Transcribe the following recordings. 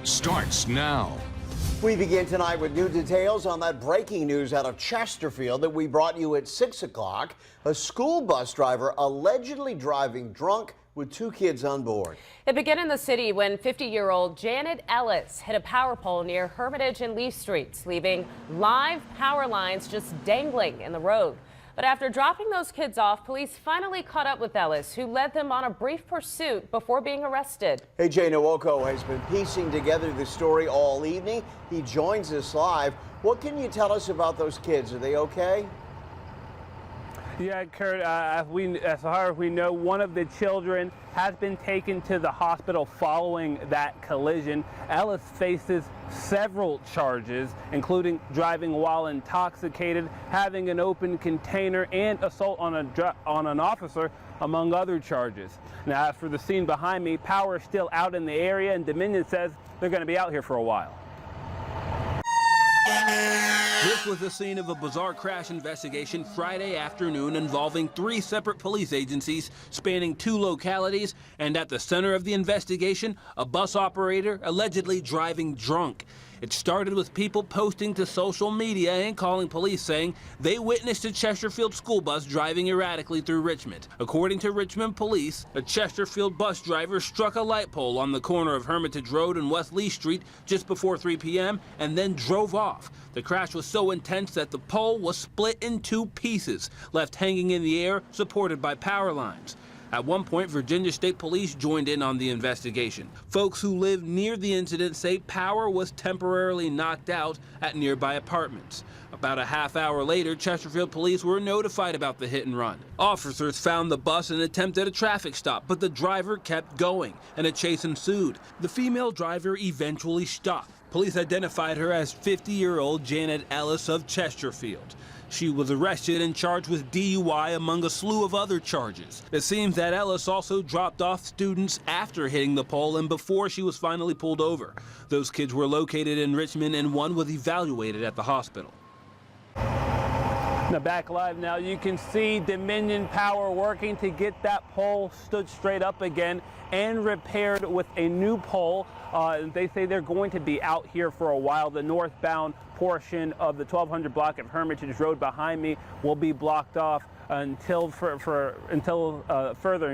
starts now. We begin tonight with new details on that breaking news out of Chesterfield that we brought you at 6 o'clock. A school bus driver allegedly driving drunk with 2 kids on board. It began in the city when 50-year-old Janet Ellis hit a power pole near Hermitage and Lee Streets, leaving live power lines just dangling in the road. But after dropping those kids off, police finally caught up with Ellis, who led them on a brief pursuit before being arrested. AJ Nwoko has been piecing together the story all evening. He joins us live. What can you tell us about those kids? Are they okay? Yeah, Kurt, as far as we know, one of the children has been taken to the hospital following that collision. Ellis faces several charges, including driving while intoxicated, having an open container, and assault on an officer, among other charges. Now, as for the scene behind me, power is still out in the area, and Dominion says they're going to be out here for a while. This was the scene of a bizarre crash investigation Friday afternoon involving 3 separate police agencies spanning 2 localities, and at the center of the investigation, a bus operator allegedly driving drunk. It started with people posting to social media and calling police saying they witnessed a Chesterfield school bus driving erratically through Richmond. According to Richmond police, a Chesterfield bus driver struck a light pole on the corner of Hermitage Road and West Lee Street just before 3 p.m. and then drove off. The crash was so intense that the pole was split in 2 pieces, left hanging in the air, supported by power lines. At one point, Virginia State Police joined in on the investigation. Folks who lived near the incident say power was temporarily knocked out at nearby apartments. About a half hour later, Chesterfield Police were notified about the hit and run. Officers found the bus and attempted a traffic stop, but the driver kept going, and a chase ensued. The female driver eventually stopped. Police identified her as 50-year-old Janet Ellis of Chesterfield. She was arrested and charged with DUI among a slew of other charges. It seems that Ellis also dropped off students after hitting the pole and before she was finally pulled over. Those kids were located in Richmond and one was evaluated at the hospital. Now back live now, you can see Dominion Power working to get that pole stood straight up again and repaired with a new pole. They say they're going to be out here for a while. The northbound portion of the 1200 block of Hermitage Road behind me will be blocked off until further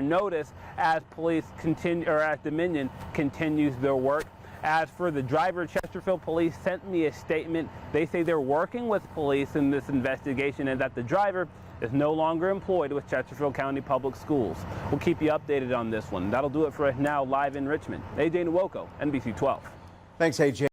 notice as police continue, or as Dominion continues their work. As for the driver, Chesterfield Police sent me a statement. They say they're working with police in this investigation and that the driver is no longer employed with Chesterfield County Public Schools. We'll keep you updated on this one. That'll do it for us now live in Richmond. AJ Nwoko, NBC 12. Thanks, AJ.